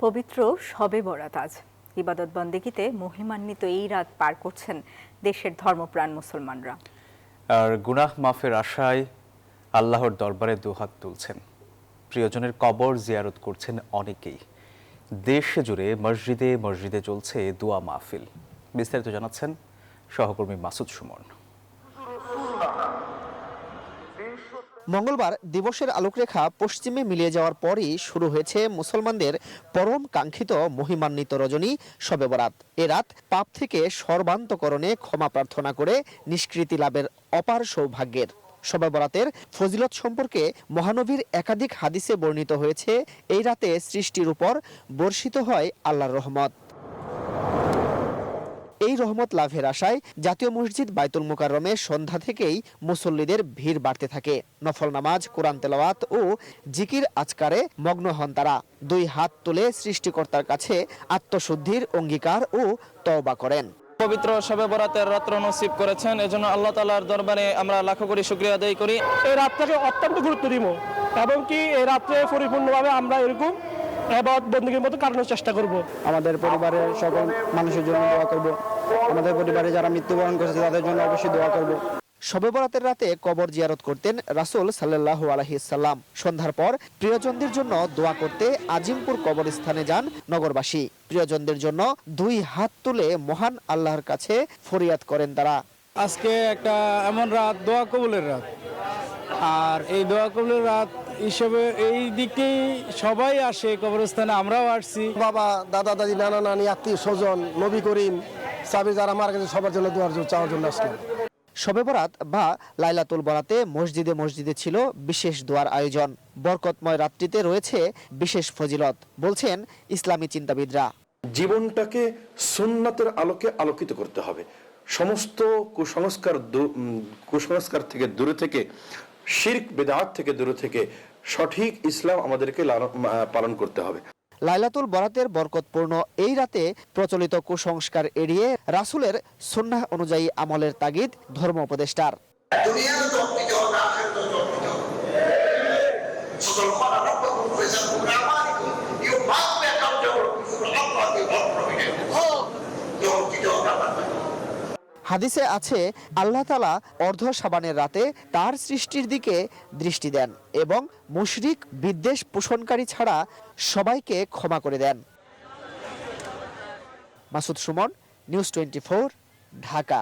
পবিত্র শবে বরাত আজ ইবাদত বন্দেগীতে মহিমান্বিত এই রাত পার করছেন দেশের ধর্মপ্রাণ মুসলমানরা। আর গুনাহ মাফের আশায় আল্লাহর দরবারে দুহাত তুলছেন। প্রিয়জনের কবর জিয়ারত করছেন অনেকেই। দেশ জুড়ে মসজিদে মসজিদে চলছে দোয়া মাহফিল। বিস্তারিত জানাচ্ছেন সহকর্মী মাসুদ সুমন। মঙ্গলবার দিবসের আলোকরেখা পশ্চিমে মিলিয়ে যাওয়ার পরই শুরু হয়েছে মুসলমানদের পরম কাঙ্ক্ষিত মহিমান্বিত রজনী শবে বরাত। এ রাত পাপ থেকে সর্বান্তকরণে ক্ষমা প্রার্থনা করে নিষ্কৃতি লাভের অপার সৌভাগ্যের। শবে বরাতের ফজিলত সম্পর্কে মহানবীর একাধিক হাদিসে বর্ণিত হয়েছে, এই রাতে সৃষ্টির উপর বর্ষিত হয় আল্লাহর রহমত। এই রহমত লাভের আশায় জাতীয় মসজিদ বাইতুল মুকাররমে সন্ধ্যা থেকেই মুসল্লিদের ভিড় বাড়তে থাকে। নফল নামাজ, কোরআন তেলাওয়াত ও জিকির আজকারে মগ্ন হন তারা। দুই হাত তুলে সৃষ্টিকর্তার কাছে আত্মশুদ্ধির অঙ্গীকার ও তওবা করেন। পবিত্র শবে বরাতের রাত্র নসিব করেছেন, এজন্য আল্লাহ তাআলার দরবারে আমরা লাখো কোটি শুকরিয়া আদায় করি। এই রাতটাকে অত্যন্ত গুরুত্ব দিব এবং কি এই রাত্রে পরিপূর্ণভাবে আমরা এরকম ইবাদত বন্দেগীর মতো কাটানোর চেষ্টা করব। আমাদের পরিবারের সকল মানুষের জন্য দোয়া করব। আমাদের পরিবারে যারা মৃত্যুবরণ করেছে তাদের জন্য অবশ্যই দোয়া করব। শবে বরাতের রাতে কবর জিয়ারত করতেন রাসূল সাল্লাল্লাহু আলাইহি সাল্লাম। সন্ধ্যার পর প্রিয়জনদের জন্য দোয়া করতে আজিমপুর কবরস্থানে যান নগরবাসী। প্রিয়জনদের জন্য দুই হাত তুলে মহান আল্লাহর কাছে ফরিয়াদ করেন তারা। আজকে একটা এমন রাত, দোয়া কবুলের রাত, আর এই দোয়া কবুলের রাত হিসেবে এই দিকেই সবাই আসে কবরস্থানে, আমরাও আসছি। বাবা, দাদা, দাদি, নানা, নানি, আত্মীয় স্বজন, নবী করিম সাবি যারা মারা গেছে সবার জন্য দোয়ার চাওয়ার জন্য আসলাম। শবে বরাত বা লাইলাতুল বরাতে মসজিদে মসজিদে ছিল বিশেষ দোয়ার আয়োজন। বরকতময় রাত্রিতে রয়েছে বিশেষ ফজিলত, বলছেন ইসলামী চিন্তাবিদরা। জীবনটাকে সুন্নাতের আলোকে আলোকিত করতে হবে। সমস্ত কুসংস্কার থেকে দূরে থেকে, শিরক বিদআত থেকে দূরে থেকে সঠিক ইসলাম আমাদেরকে পালন করতে হবে। লাইলাতুল বরাতের বরকতপূর্ণ এই রাতে প্রচলিত কুসংস্কার এড়িয়ে রাসূলের সুন্নাহ অনুযায়ী আমলের তাগিদ ধর্ম উপদেষ্টার। হাদিসে আছে, আল্লাহ তাআলা অর্ধ শাবানের রাতে তার সৃষ্টির দিকে দৃষ্টি দেন এবং মুশরিক বিদ্বেষ পোষণকারী ছাড়া সবাইকে ক্ষমা করে দেন। মাসুদ সুমন, নিউজ 24, ঢাকা।